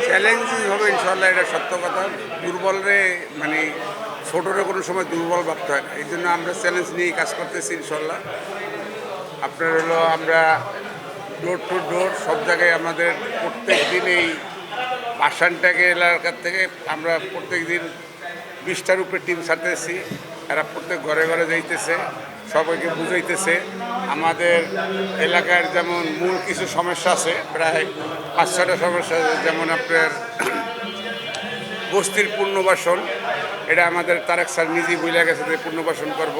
Challenging হবে ইনশাল্লাহ, এটা সত্য কথা। দুর্বলরে মানে ছোটরে কোনো সময় দুর্বল ভাবতে হয় না, এই জন্য আমরা চ্যালেঞ্জ নিয়ে কাজ করতেছি ইনশাল্লাহ। আপনার হলো আমরা ডোর টু ডোর সব জায়গায় আমাদের প্রত্যেক দিন এই বাসানটাকে এলাকার থেকে আমরা প্রত্যেক দিন 20টার উপরে টিম ছাড়তেছি। এরা প্রত্যেক ঘরে ঘরে যাইতেছে, সবাইকে বুঝাইতেছে। আমাদের এলাকার যেমন মূল কিছু সমস্যা আছে, প্রায় 5-6টা সমস্যা আছে। যেমন আপনার বস্তির পুনর্বাসন, এটা আমাদের তারেক স্যার নিজেই বলে গেছে যে পুনর্বাসন করব।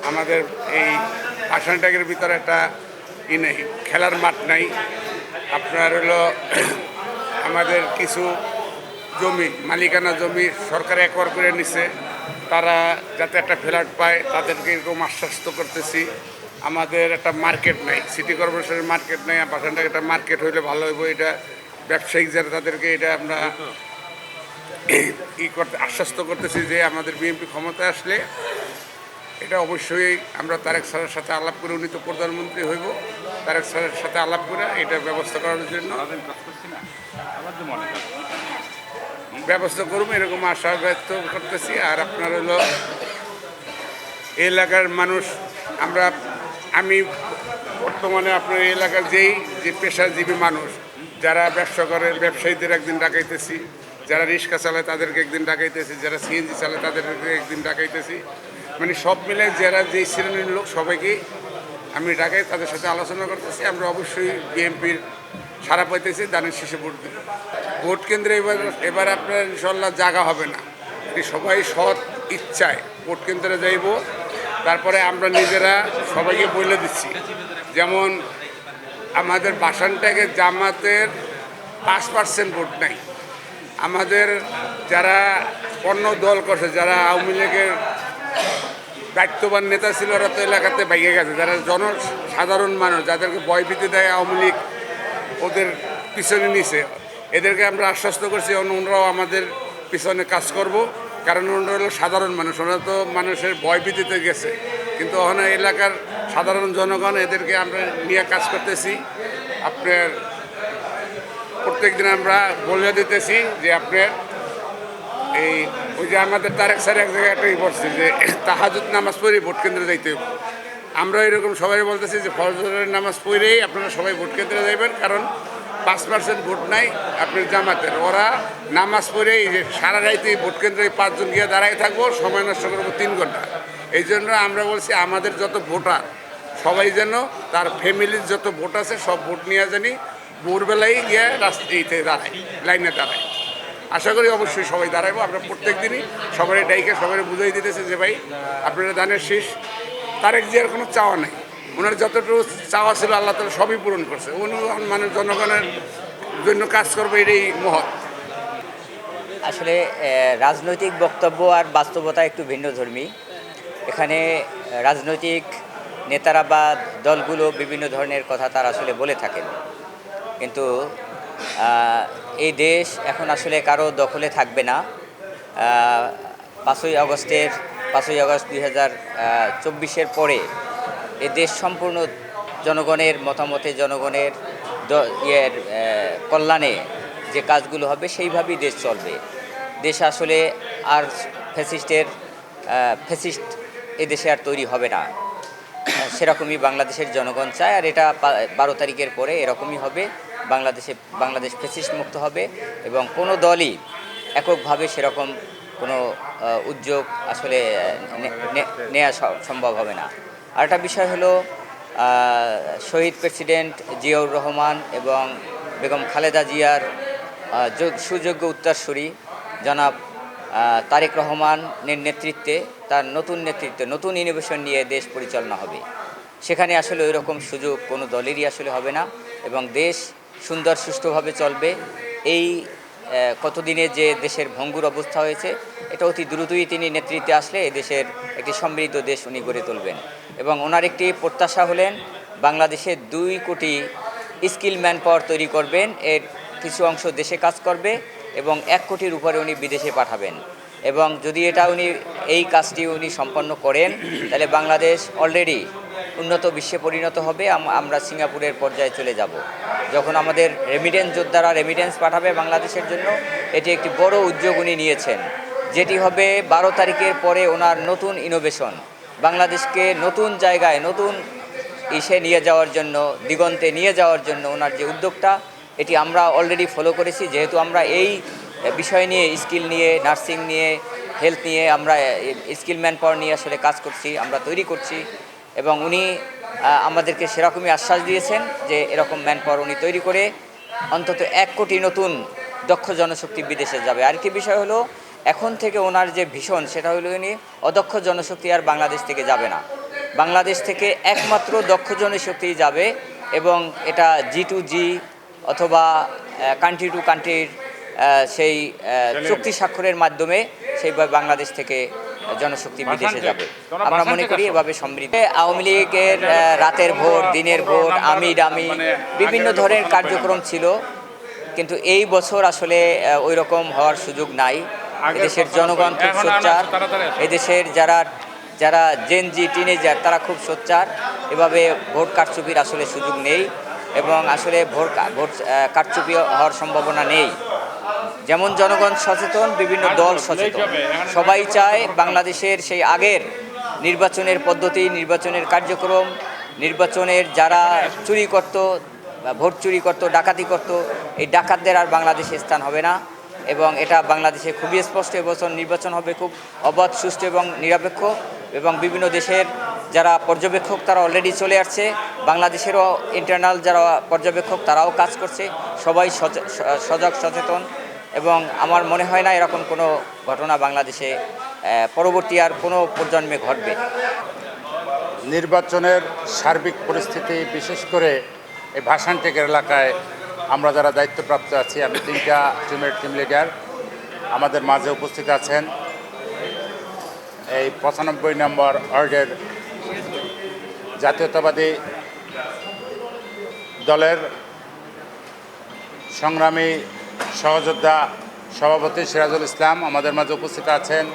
আমাদের এই আসানটাকের ভিতরে একটা নেই, খেলার মাঠ নাই। আপনার হলো আমাদের কিছু জমি, মালিকানা জমি সরকার একবার করে নিছে, তারা যাতে একটা ফ্ল্যাট পায় তাদেরকে এরকম আশ্বস্ত করতেছি। আমাদের একটা মার্কেট নাই, সিটি কর্পোরেশনের মার্কেট নাই। বাসানটাকে একটা মার্কেট হইলে ভালো হইব, এটা ব্যবসায়িক যারা তাদেরকে এটা আমরা আশ্বস্ত করতেছি যে আমাদের বিএনপি ক্ষমতায় আসলে এটা অবশ্যই আমরা তারেক স্যারের সাথে আলাপ করে, উনি তো প্রধানমন্ত্রী হইব, তারেক স্যারের সাথে আলাপ করে এটা ব্যবস্থা করার জন্য ব্যবস্থা করবো, এরকম আশা ব্যক্ত করতেছি। আর আপনার হলো এলাকার মানুষ, আমি বর্তমানে আপনার এলাকার যে পেশাজীবী মানুষ যারা ব্যবসা করে, ব্যবসায়ীদের একদিন ডাকাইতেছি, যারা রিক্সা চালায় তাদেরকে একদিন ডাকাইতেছি, যারা সিএনজি চালায় তাদেরকে একদিন ডাকাইতেছি। মানে সব মিলে যারা যেই শ্রেণীর লোক সবাইকেই আমি ডাকাই, তাদের সাথে আলোচনা করতেছি। আমরা অবশ্যই বিএনপির সারা পাইতেছি, দানের শেষে ভোট দেব। ভোট কেন্দ্রে এবার আপনার ইনশাল্লাহ জায়গা হবে না, সবাই সৎ ইচ্ছায় ভোট কেন্দ্রে যাইব। তারপরে আমরা নিজেরা সবাইকে বলে দিচ্ছি, যেমন আমাদের বাসানটাকে জামাতের 5% ভোট নাই। আমাদের যারা অন্য দল করছে, যারা আওয়ামী লীগের দায়িত্ববান নেতা ছিল, ওরা তো এলাকাতে ভাইগে গেছে। যারা সাধারণ মানুষ, যাদেরকে ভয়ভীতি দেয় আওয়ামী লীগ, ওদের পিছনে নিছে, এদেরকে আমরা আশ্বস্ত করছি ওনারাও আমাদের পিছনে কাজ করব। কারণ ওনারা হলো সাধারণ মানুষ, ওনারা তো মানুষের ভয়ভীতিতে গেছে, কিন্তু ওখানে এলাকার সাধারণ জনগণ, এদেরকে আমরা নিয়ে কাজ করতেছি। আপনার প্রত্যেক দিন আমরা বলে দিতেছি যে আপনার ওই যে আমাদের তারেক স্যার এক জায়গায় একটাই পড়ছে যে তাহাজ্জুদ নামাজ পড়েই ভোট কেন্দ্রে যাইতে হবে। আমরা এরকম সবাই বলতেছি যে ফজরের নামাজ পড়েই আপনারা সবাই ভোট কেন্দ্রে যাইবেন, কারণ 5% ভোট নাই আপনার জামাতের। ওরা নামাজ পড়েই যে সারা রাইতেই ভোট কেন্দ্রে 5 জন গিয়ে দাঁড়াই থাকবো, সময় নষ্ট করবো 3 ঘন্টা। এই জন্য আমরা বলছি আমাদের যত ভোটার সবাই যেন তার ফ্যামিলির যত ভোট আছে সব ভোট নিয়ে জানি ভোরবেলায় গিয়ে রাস্তাতে দাঁড়ায়, লাইনে দাঁড়ায়। আশা করি অবশ্যই সবাই দাঁড়াবো। আমরা প্রত্যেক দিনই সবাই ডাইকে সবাই বুঝাই দিতেছে যে ভাই আপনারা দানের শেষ। তারেক জিয়ার কোনো চাওয়া নেই, ওনার যতটুকু চাওয়া ছিল আল্লাহ তাআলা সবই পূরণ করছে। উনি মানে জনগণের জন্য কাজ করবে, এটাই মহৎ। আসলে রাজনৈতিক বক্তব্য আর বাস্তবতা একটু ভিন্নধর্মী। এখানে রাজনৈতিক নেতারা বা দলগুলো বিভিন্ন ধরনের কথা তারা আসলে বলে থাকেন, কিন্তু এই দেশ এখন আসলে কারো দখলে থাকবে না। 5ই আগস্ট 2024 পরে এ দেশ সম্পূর্ণ জনগণের মতামতে, জনগণের কল্যাণে যে কাজগুলো হবে সেইভাবেই দেশ চলবে। দেশ আসলে আর ফ্যাসিস্ট এ দেশে আর তৈরি হবে না, সেরকমই বাংলাদেশের জনগণ চায়। আর এটা 12 তারিখের পরে এরকমই হবে। বাংলাদেশ ফ্যাসিস্ট মুক্ত হবে এবং কোনো দলই এককভাবে সেরকম কোনো উদ্যোগ আসলে নেওয়া সম্ভব হবে না। আর একটা বিষয় হলো শহীদ প্রেসিডেন্ট জিয়াউর রহমান এবং বেগম খালেদা জিয়ার সুযোগ্য উত্তরসূরি জনাব তারেক রহমানের নেতৃত্বে, তার নতুন ইনোভেশন নিয়ে দেশ পরিচালনা হবে। সেখানে আসলে ওই রকম সুযোগ কোনো দলেরই আসলে হবে না এবং দেশ সুন্দর সুষ্ঠুভাবে চলবে। এই কতদিনে যে দেশের ভঙ্গুর অবস্থা হয়েছে, এটা অতি দ্রুতই তিনি নেতৃত্বে আসলে এই দেশের একটি সমৃদ্ধ দেশ উনি গড়ে তুলবেন। এবং ওনার একটি প্রত্যাশা হলেন বাংলাদেশে 2 কোটি স্কিল ম্যান পাওয়ার তৈরি করবেন, এর কিছু অংশ দেশে কাজ করবে এবং 1 কোটির উপরে উনি বিদেশে পাঠাবেন। এবং যদি এই কাজটি উনি সম্পন্ন করেন, তাহলে বাংলাদেশ অলরেডি উন্নত বিশ্বে পরিণত হবে, আমরা সিঙ্গাপুরের পর্যায়ে চলে যাব। যখন আমাদের রেমিটেন্স যোদ্ধারা রেমিটেন্স পাঠাবে বাংলাদেশের জন্য, এটি একটি বড় উদ্যোগ উনি নিয়েছেন, যেটি হবে 12 তারিখের পরে ওনার নতুন ইনোভেশন, বাংলাদেশকে নতুন জায়গায় নতুন ইসে নিয়ে যাওয়ার জন্য, দিগন্তে নিয়ে যাওয়ার জন্য ওনার যে উদ্যোগটা, এটি আমরা অলরেডি ফলো করেছি। যেহেতু আমরা এই বিষয় নিয়ে, স্কিল নিয়ে, নার্সিং নিয়ে, হেলথ নিয়ে, আমরা স্কিল ম্যান পাওয়ার নিয়ে আসলে কাজ করছি, আমরা তৈরি করছি, এবং উনি আমাদেরকে সেরকমই আশ্বাস দিয়েছেন যে এরকম ম্যান পাওয়ার উনি তৈরি করে অন্তত 1 কোটি নতুন দক্ষ জনশক্তি বিদেশে যাবে। আরেকটি বিষয় হলো, এখন থেকে ওনার যে ভীষণ, সেটা হলো উনি অদক্ষ জনশক্তি আর বাংলাদেশ থেকে যাবে না, বাংলাদেশ থেকে একমাত্র দক্ষ জনশক্তিই যাবে, এবং এটা G2G অথবা কান্ট্রি টু কান্ট্রির সেই চুক্তি স্বাক্ষরের মাধ্যমে সেইভাবে বাংলাদেশ থেকে জনশক্তি বিদেশে যাবে। আমরা মনে করি এভাবে সমৃদ্ধ। আওয়ামী লীগের রাতের ভোট, দিনের ভোট, আমিডামি বিভিন্ন ধরনের কার্যক্রম ছিল, কিন্তু এই বছর আসলে ওই রকম হওয়ার সুযোগ নাই। এদেশের জনগণ খুব সোচ্চার, এদেশের যারা জেনজি টিনেজার তারা খুব সোচ্চার, এভাবে ভোট কারচুপির আসলে সুযোগ নেই, এবং আসলে ভোট কারচুপি হওয়ার সম্ভাবনা নেই। যেমন জনগণ সচেতন, বিভিন্ন দল সচেতন, সবাই চায় বাংলাদেশের সেই আগের নির্বাচনের পদ্ধতি, নির্বাচনের কার্যক্রম, নির্বাচনের যারা চুরি করত, ভোট চুরি করত, ডাকাতি করত, এই ডাকাতদের আর বাংলাদেশে স্থান হবে না, এবং এটা বাংলাদেশে খুবই স্পষ্ট। এবছর নির্বাচন হবে খুব অবাধ, সুষ্ঠু এবং নিরপেক্ষ, এবং বিভিন্ন দেশের যারা পর্যবেক্ষক তারা অলরেডি চলে আসছে, বাংলাদেশেরও ইন্টারনাল যারা পর্যবেক্ষক তারাও কাজ করছে, সবাই সজাগ সচেতন, এবং আমার মনে হয় না এরকম কোনো ঘটনা বাংলাদেশে পরবর্তী আর কোনো প্রজন্মে ঘটবে। নির্বাচনের সার্বিক পরিস্থিতি, বিশেষ করে এই ভাষানটেকের এলাকায় আমরা যারা দায়িত্বপ্রাপ্ত আছি, আমি 3টা টিমের টিম লিডার আমাদের মাঝে উপস্থিত আছেন। এই 95 নম্বর ওয়ার্ডের জাতীয়তাবাদী দলের সংগ্রামী সহযোদ্ধা সভাপতি সিরাজুল ইসলাম আমাদের মাঝে উপস্থিত আছেন।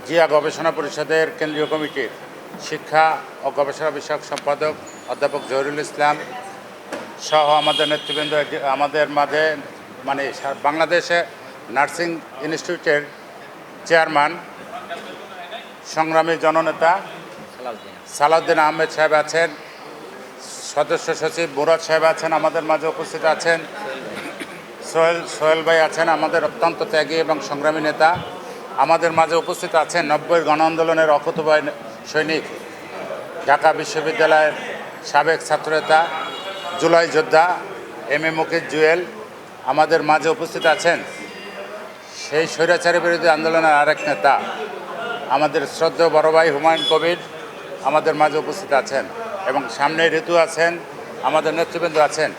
জিয়া গবেষণা পরিষদের কেন্দ্রীয় কমিটির শিক্ষা ও গবেষণা বিষয়ক সম্পাদক অধ্যাপক জহিরুল ইসলাম সহ আমাদের নেতৃবৃন্দ, আমাদের মাঝে মানে বাংলাদেশে নার্সিং ইনস্টিটিউটের চেয়ারম্যান সংগ্রামী জননেতা সালাউদ্দিন আহমেদ সাহেব আছেন, সদস্য সচিব মুরাদ সাহেব আছেন, আমাদের মাঝে উপস্থিত আছেন সোহেল ভাই আছেন, আমাদের অত্যন্ত ত্যাগী এবং সংগ্রামী নেতা। আমাদের মাঝে উপস্থিত আছেন 90-এর গণ আন্দোলনের অকুতোভয় সৈনিক, ঢাকা বিশ্ববিদ্যালয়ের সাবেক ছাত্রনেতা, জুলাই যোদ্ধা এম মুকিত জুয়েল। আমাদের মাঝে উপস্থিত আছেন সেই স্বৈরাচারী বিরোধী আন্দোলনের আরেক নেতা, আমাদের শ্রদ্ধেয় বড় ভাই হুমায়ুন কবির আমাদের মাঝে উপস্থিত আছেন, এবং সামনে ঋতু আছেন, আমাদের নেতৃবৃন্দ আছেন।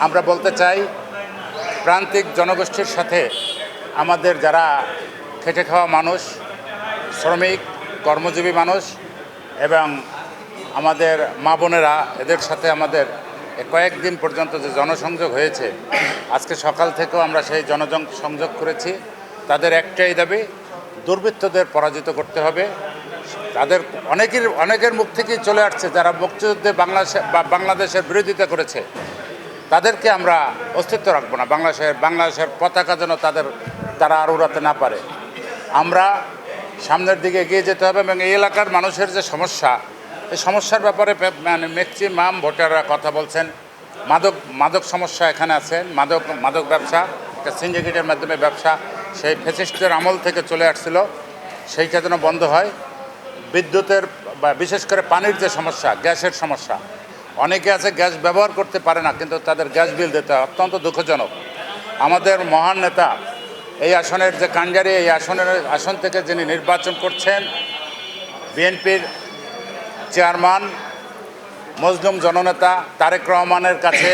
আমরা বলতে চাই, প্রান্তিক জনগোষ্ঠীর সাথে আমাদের যারা খেটে খাওয়া মানুষ, শ্রমিক, কর্মজীবী মানুষ এবং আমাদের মা বোনেরা, এদের সাথে আমাদের কয়েকদিন পর্যন্ত যে জনসংযোগ হয়েছে, আজকে সকাল থেকেও আমরা সেই জনসংযোগ করেছি। তাদের একটাই দাবি, দুর্বৃত্তদের পরাজিত করতে হবে। তাদের অনেকের মুখ থেকেই চলে আসছে, যারা মুক্তিযুদ্ধে বাংলাদেশের বিরোধিতা করেছে, তাদেরকে আমরা অস্তিত্ব রাখবো না। বাংলাদেশের পতাকা যেন তারা আর উড়াতে না পারে। আমরা সামনের দিকে এগিয়ে যেতে হবে, এবং এই এলাকার মানুষের যে সমস্যা, এই সমস্যার ব্যাপারে মানে ম্যাক্সিমাম ভোটাররা কথা বলছেন। মাদক সমস্যা এখানে আছে, মাদক ব্যবসা, একটা সিন্ডিকেটের মাধ্যমে ব্যবসা সেই ফ্যাসিস্টদের আমল থেকে চলে আসছিল, সেইটা যেন বন্ধ হয়। বিদ্যুতের বা বিশেষ করে পানির যে সমস্যা, গ্যাসের সমস্যা, অনেকে আছে গ্যাস ব্যবহার করতে পারে না, কিন্তু তাদের গ্যাস বিল দিতে হয়, অত্যন্ত দুঃখজনক। আমাদের মহান নেতা এই আসনের যে কান্ডারি, এই আসন থেকে যিনি নির্বাচন করছেন, বিএনপির চেয়ারম্যান মজলুম জননেতা তারেক রহমানের কাছে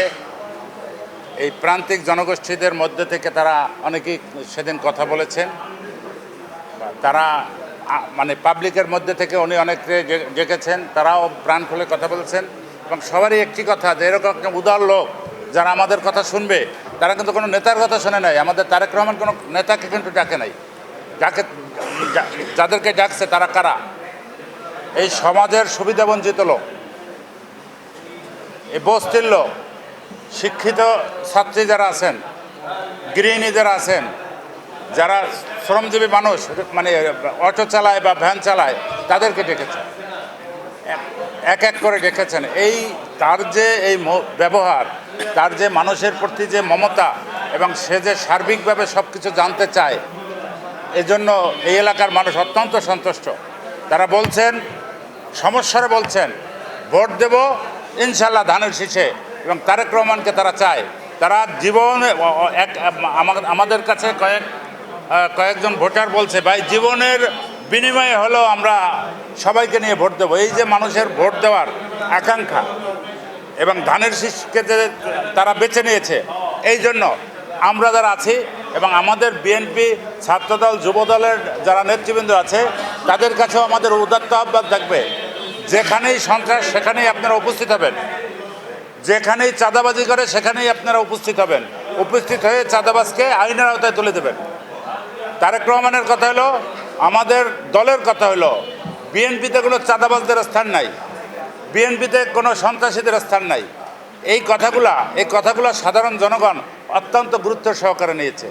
এই প্রান্তিক জনগোষ্ঠীদের মধ্যে থেকে তারা অনেকেই সেদিন কথা বলেছেন। তারা মানে পাবলিকের মধ্যে থেকে উনি অনেকে ডেকেছেন, তারাও প্রাণ খুলে কথা বলেছেন, এবং সবারই একটি কথা যে এরকম একটা উদার লোক যারা আমাদের কথা শুনবে, তারা কিন্তু কোনো নেতার কথা শোনে নাই। আমাদের তারেক রহমান কোনো নেতাকে কিন্তু ডাকে নাই, যাদেরকে ডাকছে তারা কারা? এই সমাজের সুবিধাবঞ্চিত লোক, এই বস্তির লোক, শিক্ষিত ছাত্রী যারা আছেন, গৃহিণী যারা আছেন, যারা শ্রমজীবী মানুষ মানে অটো চালায় বা ভ্যান চালায়, তাদেরকে ডেকেছেন, এক এক করে ডেকেছেন। এই তার যে এই ব্যবহার, তার যে মানুষের প্রতি যে মমতা এবং সে যে সার্বিকভাবে সব কিছু জানতে চায়, এজন্য এই এলাকার মানুষ অত্যন্ত সন্তুষ্ট। তারা বলছেন, সমস্যারে বলছেন, ভোট দেব ইনশাল্লাহ ধানের শীষে, এবং তারেক রহমানকে তারা চায়। তারা জীবনে আমাদের কাছে কয়েকজন ভোটার বলছে, ভাই জীবনের বিনিময়ে হলো আমরা সবাইকে নিয়ে ভোট দেবো। এই যে মানুষের ভোট দেওয়ার আকাঙ্ক্ষা এবং ধানের শীষকে যে তারা বেছে নিয়েছে, এই জন্য আমরা যারা আছি এবং আমাদের বিএনপি, ছাত্রদল, যুবদলের যারা নেতৃবৃন্দ আছে, তাদের কাছেও আমাদের উদাত্ত আহ্বান থাকবে, যেখানেই সন্ত্রাস সেখানেই আপনারা উপস্থিত হবেন, যেখানেই চাঁদাবাজি করে সেখানেই আপনারা উপস্থিত হবেন, উপস্থিত হয়ে চাঁদাবাজকে আইনের আওতায় তুলে দেবেন। তারেক রহমানের কথা হলো, আমাদের দলের কথা হলো, বিএনপিতে কোনো চাঁদাবাজদের স্থান নাই, বিএনপিতে কোনো সন্ত্রাসীদের স্থান নাই। এই কথাগুলো সাধারণ জনগণ অত্যন্ত গুরুত্ব সহকারে নিয়েছে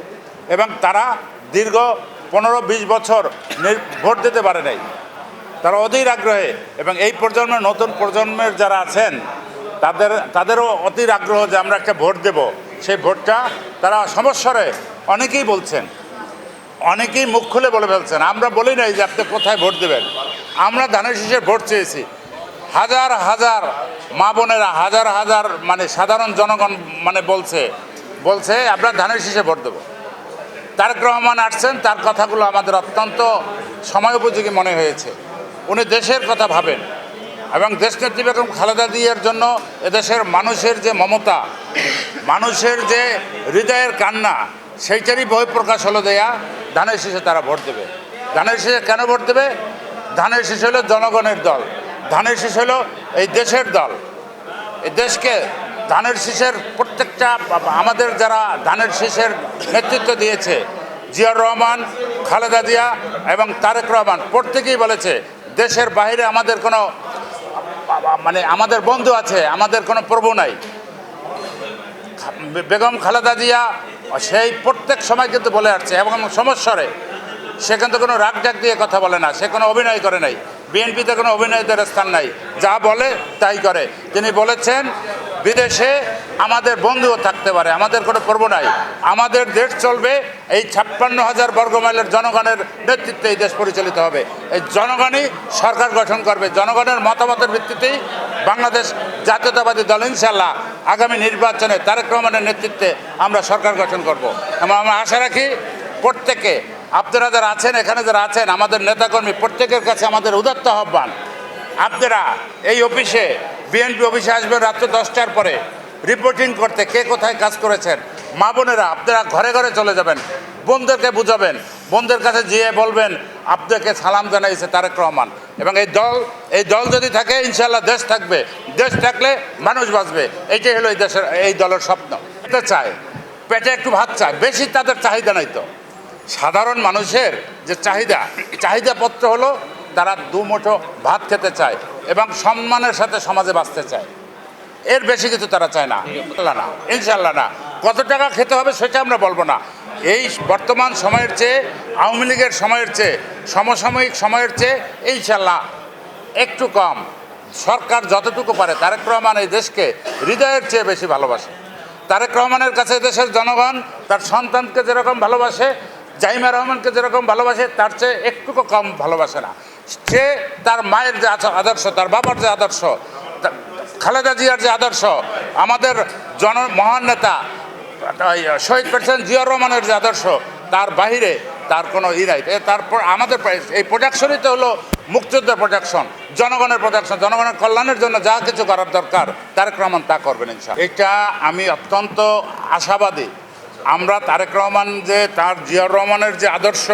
এবং তারা দীর্ঘ 15-20 বছর ভোট দিতে পারে নাই। তারা অধীর আগ্রহে, এবং এই প্রজন্মের নতুন প্রজন্মের যারা আছেন তাদেরও অধীর আগ্রহ যে আমরা একটা ভোট দেব। সেই ভোটটা তারা সমস্যারে অনেকেই বলছেন, অনেকেই মুখ খুলে বলে ফেলছেন। আমরা বলি নাই যে আপনি কোথায় ভোট দেবেন, আমরা ধানের শীষে ভোট চেয়েছি। হাজার হাজার মা বোনেরা, হাজার হাজার মানে সাধারণ জনগণ মানে বলছে আমরা ধানের শীষে ভোট দেবো। তারেক রহমান আসছেন, তার কথাগুলো আমাদের অত্যন্ত সময় উপযোগী মনে হয়েছে। উনি দেশের কথা ভাবেন এবং দেশনেত্রী বেগম খালেদা জিয়ার জন্য এদেশের মানুষের যে মমতা, মানুষের যে হৃদয়ের কান্না, সেইটারই বহিঃপ্রকাশ হলো দেয়া ধানের শীষে তারা ভোট দেবে। ধানের শীষে কেন ভোট দেবে? ধানের শীষ হলো জনগণের দল, ধানের শীষ হলো এই দেশের দল। এই দেশকে ধানের শীষের প্রত্যেকটা, আমাদের যারা ধানের শীষের নেতৃত্ব দিয়েছে, জিয়াউর রহমান, খালেদা জিয়া এবং তারেক রহমান, প্রত্যেকেই বলেছে দেশের বাইরে আমাদের কোনো মানে আমাদের বন্ধু আছে, আমাদের কোনো প্রভু নাই। বেগম খালেদা জিয়া সেই প্রত্যেক সময় কিন্তু বলে আসছে এবং সমস্যারে সে কিন্তু কোনো রাগ ডাক দিয়ে কথা বলে না, সে কোনো অভিনয় করে নাই। বিএনপিতে কোনো অভিনয়দের স্থান নাই, যা বলে তাই করে। তিনি বলেছেন বিদেশে আমাদের বন্ধুও থাকতে পারে, আমাদের কোনো প্রভু নাই, আমাদের দেশ চলবে এই 56,000 বর্গমাইলের জনগণের নেতৃত্বে এই দেশ পরিচালিত হবে। এই জনগণই সরকার গঠন করবে, জনগণের মতামতের ভিত্তিতেই বাংলাদেশ জাতীয়তাবাদী দল ইনশাল্লাহ আগামী নির্বাচনে তারেক রহমানের নেতৃত্বে আমরা সরকার গঠন করব। এবং আমরা আশা রাখি প্রত্যেকে, আপনারা যারা আছেন, এখানে যারা আছেন, আমাদের নেতাকর্মী প্রত্যেকের কাছে আমাদের উদাত্ত আহ্বান, আপনারা এই অফিসে, বিএনপি অফিসে আসবেন রাত্র 10টার পরে রিপোর্টিং করতে, কে কোথায় কাজ করেছেন। মা বোনেরা আপনারা ঘরে ঘরে চলে যাবেন, বোনদেরকে বুঝাবেন, বোনদের কাছে যেয়ে বলবেন আপনাকে সালাম জানাইছে তারেক রহমান। এবং এই দল যদি থাকে ইনশাল্লাহ দেশ থাকবে, দেশ থাকলে মানুষ বাঁচবে। এইটাই হলো এই দলের স্বপ্ন। এটা চায়, পেটে একটু ভাত চায়, বেশি তাদের চাহিদা নাই। তো সাধারণ মানুষের যে চাহিদাপত্র হলো তারা দুমুঠো ভাত খেতে চায় এবং সম্মানের সাথে সমাজে বাঁচতে চায়, এর বেশি কিছু তারা চায় না। ইনশাল্লাহ না। কত টাকা খেতে হবে সেটা আমরা বলবো না। এই বর্তমান সময়ের চেয়ে, আওয়ামী লীগের সময়ের চেয়ে, সমসাময়িক সময়ের চেয়ে ইনশাল্লাহ একটু কম। সরকার যতটুকু পারে, তারেক রহমান এই দেশকে হৃদয়ের চেয়ে বেশি ভালোবাসে। তারেক রহমানের কাছে দেশের জনগণ তার সন্তানকে যেরকম ভালোবাসে, জাইমা রহমানকে যেরকম ভালোবাসে, তার চেয়ে একটুকু কম ভালোবাসে না। সে তার মায়ের যে আদর্শ, তার বাবার যে আদর্শ, খালেদা জিয়ার যে আদর্শ, আমাদের মহান নেতা শহীদ প্রেসিডেন্ট জিয়াউর রহমানের যে আদর্শ, তার বাহিরে তার কোনো নাই। তারপর আমাদের এই প্রোডাকশনই তো হলো মুক্তিযুদ্ধের প্রোডাকশন, জনগণের প্রোডাকশন, জনগণের কল্যাণের জন্য যা কিছু করার দরকার তারেক রহমান তা করবেন ইনশাআল্লাহ। এটা আমি অত্যন্ত আশাবাদী। আমরা তারেক রহমান যে তার জিয়াউর রহমানের যে আদর্শ,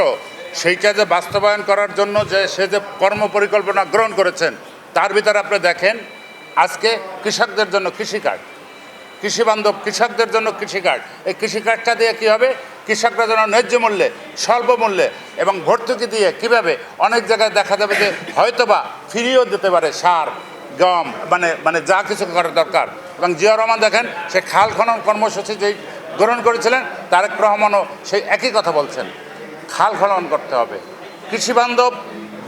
সেইটা যে বাস্তবায়ন করার জন্য যে সে যে কর্ম পরিকল্পনা গ্রহণ করেছেন, তার ভিতরে আপনি দেখেন আজকে কৃষকদের জন্য কৃষি কার্ড, কৃষিবান্ধব কৃষকদের জন্য কৃষি কার্ড। এই কৃষি কার্ডটা দিয়ে কী হবে, কৃষকরা যেন ন্যায্য মূল্যে, স্বল্প মূল্যে এবং ভর্তুকি দিয়ে কীভাবে অনেক জায়গায় দেখা যাবে যে হয়তোবা ফিরিয়েও দিতে পারে সার, গম, মানে যা কিছু করার দরকার। এবং জিয়াউর রহমান দেখেন সে খাল খনন কর্মসূচি যেই গ্রহণ করেছিলেন, তারেক রহমানও সেই একই কথা বলছেন, খাল খনন করতে হবে, কৃষিবান্ধব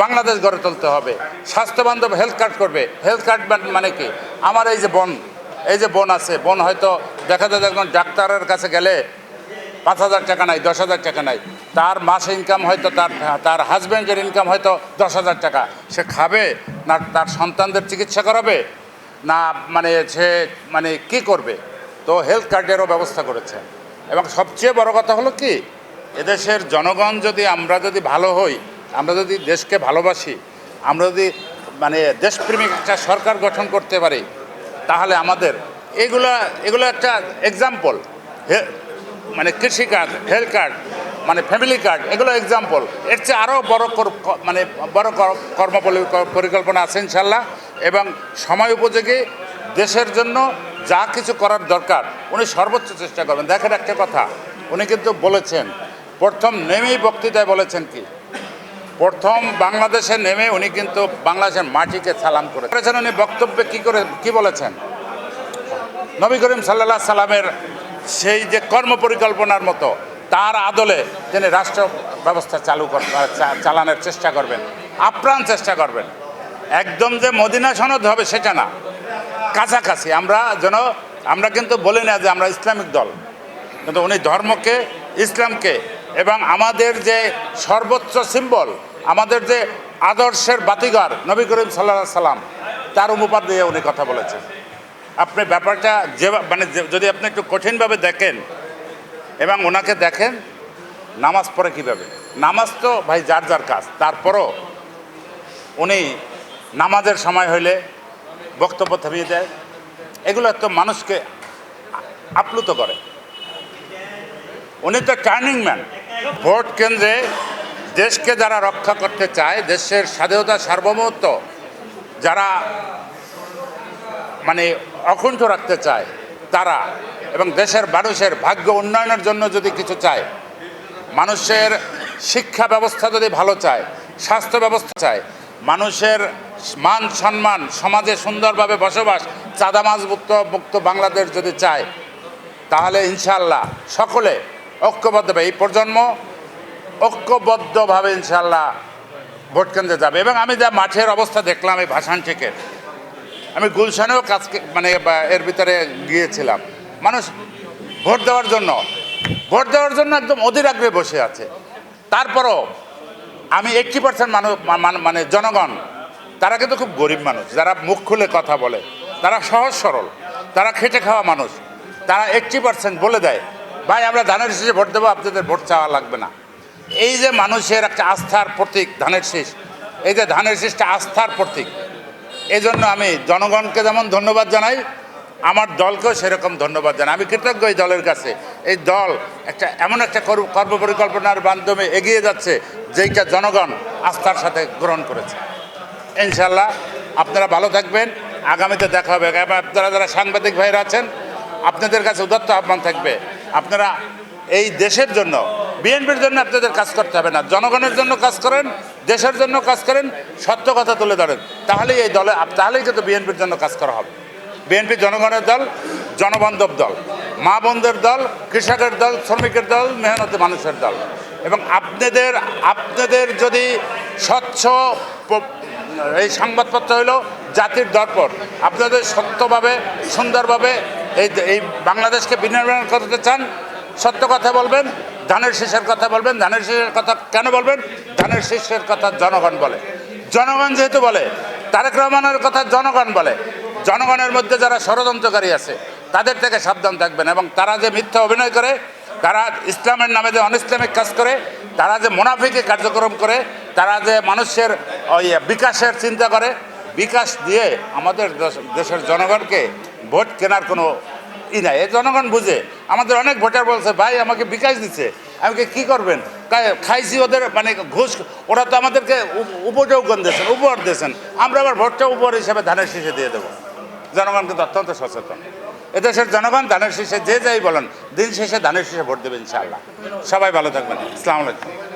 বাংলাদেশ গড়ে তুলতে হবে, স্বাস্থ্যবান্ধব হেলথ কার্ড করবে। হেলথ কার্ড মানে কি, আমার এই যে বোন আছে, বোন হয়তো দেখা যায় একজন ডাক্তারের কাছে গেলে 5,000 টাকা নাই, 10,000 টাকা নাই, তার মাসে ইনকাম হয়তো তার হাজব্যান্ডের ইনকাম হয়তো 10,000 টাকা, সে খাবে না তার সন্তানদের চিকিৎসা করাবে না সে কি করবে? তো হেলথ কার্ডেরও ব্যবস্থা করেছে। এবং সবচেয়ে বড় কথা হলো কি, এদেশের জনগণ যদি আমরা যদি ভালো হই, আমরা যদি দেশকে ভালোবাসি, আমরা যদি দেশপ্রেমিক একটা সরকার গঠন করতে পারি, তাহলে আমাদের এগুলো একটা এক্সাম্পল। কৃষি card, health card, family card, এগুলো এক্সাম্পল। এর চেয়ে আরও বড় কর্ম পরিকল্পনা আছে ইনশাল্লাহ। এবং সময় উপযোগী দেশের জন্য যা কিছু করার দরকার উনি সর্বোচ্চ চেষ্টা করবেন। দেখেন একটা কথা, উনি কিন্তু বলেছেন, প্রথম নেমেই বক্তৃতায় বলেছেন কি, প্রথম বাংলাদেশে নেমে উনি কিন্তু বাংলাদেশের মাটিকে সালাম করেছেন। উনি বক্তব্যে কি বলেছেন, নবী করিম সাল্লাল্লাহু আলাইহি সাল্লামের সেই যে কর্ম পরিকল্পনার মতো তার আদলে তিনি রাষ্ট্র ব্যবস্থা চালানোর চেষ্টা করবেন, আপ্রাণ চেষ্টা করবেন। একদম যে মদিনা সনদ হবে সেটা না, কাছাকাছি আমরা কিন্তু বলি না যে আমরা ইসলামিক দল, কিন্তু উনি ধর্মকে, ইসলামকে এবং আমাদের যে সর্বোচ্চ সিম্বল, আমাদের যে আদর্শের বাতিঘর নবী করিম সাল্লাল্লাহু আলাইহি সাল্লাম, তার অনুপাত দিয়ে উনি কথা বলেছেন। আপনি ব্যাপারটা যদি আপনি একটু কঠিনভাবে দেখেন এবং ওনাকে দেখেন নামাজ পড়ে কীভাবে, নামাজ তো ভাই যার যার কাজ, তারপরও উনি নামাজের সময় হইলে বক্তব্য থামিয়ে দেয়। এগুলো তো মানুষকে আপ্লুত করে। উনি তো টার্নিং ম্যান। ভোট কেন্দ্রে দেশকে যারা রক্ষা করতে চায়, দেশের স্বাধীনতা সার্বভৌমত্ব যারা অকুণ্ঠ রাখতে চায় তারা, এবং দেশের মানুষের ভাগ্য উন্নয়নের জন্য যদি কিছু চায়, মানুষের শিক্ষা ব্যবস্থা যদি ভালো চায়, স্বাস্থ্য ব্যবস্থা চায়, মানুষের মান সম্মান, সমাজে সুন্দরভাবে বসবাস, চাঁদাবাজ মুক্ত বাংলাদেশ যদি চায়, তাহলে ইনশাআল্লাহ সকলে ঐক্যবদ্ধভাবে, এই প্রজন্ম ঐক্যবদ্ধভাবে ইনশাআল্লাহ ভোট কেন্দ্রে যাবে। এবং আমি যা মাঠের অবস্থা দেখলাম এই ভাসান থেকে, আমি গুলশানেও এর ভিতরে গিয়েছিলাম, মানুষ ভোট দেওয়ার জন্য একদম অধীর আগ্রহে বসে আছে। তারপরও আমি 80% মানুষ জনগণ, তারা কিন্তু খুব গরিব মানুষ, যারা মুখ খুলে কথা বলে, তারা সহজ সরল, তারা খেটে খাওয়া মানুষ, তারা 80% বলে দেয়, ভাই আমরা ধানের শীষে ভোট দেবো, আপনাদের ভোট চাওয়া লাগবে না। এই যে মানুষের একটা আস্থার প্রতীক ধানের শীষ, এই যে ধানের শীষটা আস্থার প্রতীক, এই জন্য আমি জনগণকে যেমন ধন্যবাদ জানাই, আমার দলকেও সেরকম ধন্যবাদ জানাই। আমি কৃতজ্ঞ এই দলের কাছে। এই দল এমন একটা কর্ম পরিকল্পনার মাধ্যমে এগিয়ে যাচ্ছে যেইটা জনগণ আস্থার সাথে গ্রহণ করেছে। ইনশাল্লাহ আপনারা ভালো থাকবেন, আগামীতে দেখা হবে। আপনারা যারা সাংবাদিক ভাইরা আছেন, আপনাদের কাছে উদাত্ত আহ্বান থাকবে, আপনারা এই দেশের জন্য, বিএনপির জন্য আপনাদের কাজ করতে হবে না, জনগণের জন্য কাজ করেন, দেশের জন্য কাজ করেন, সত্য কথা তুলে ধরেন, তাহলেই কিন্তু বিএনপির জন্য কাজ করা হবে। বিএনপি জনগণের দল, জনবান্ধব দল, মা বোনদের দল, কৃষকের দল, শ্রমিকের দল, মেহনতি মানুষের দল। এবং আপনাদের যদি স্বচ্ছ এই সংবাদপত্র হইল জাতির দর্পণ, আপনাদের সত্যভাবে সুন্দরভাবে এই বাংলাদেশকে বিনির্মাণ করতে চান, সত্য কথা বলবেন, ধানের শীষের কথা বলবেন। ধানের শীষের কথা কেন বলবেন? ধানের শীষের কথা জনগণ বলে। জনগণ যেহেতু বলে, তারেক রহমানের কথা জনগণ বলে। জনগণের মধ্যে যারা ষড়যন্ত্রকারী আছে তাদের থেকে সাবধান থাকবেন। এবং তারা যে মিথ্যা অভিনয় করে, তারা ইসলামের নামে যে অনইসলামিক কাজ করে, তারা যে মুনাফিকি কার্যক্রম করে, তারা যে মানুষের বিকাশের চিন্তা করে, বিকাশ দিয়ে আমাদের দেশের জনগণকে ভোট কেনার কোনো নাই। এই জনগণ বুঝে। আমাদের অনেক ভোটার বলছে, ভাই আমাকে বিকাশ দিচ্ছে, আমাকে কি করবেন, খাইছি ওদের ঘুষ, ওরা তো আমাদেরকে উপযৌগন দিয়েছেন, উপহার দিয়েছেন, আমরা আবার ভোটটা উপহার হিসাবে ধানের শীষে দিয়ে দেবো। জনগণ কিন্তু অত্যন্ত সচেতন। এদেশের জনগণ ধানের শীষে যে যাই বলেন দিন শেষে ধানের শীষে ভোট দেবে ইনশাআল্লাহ। সবাই ভালো থাকবেন। আসসালামু আলাইকুম।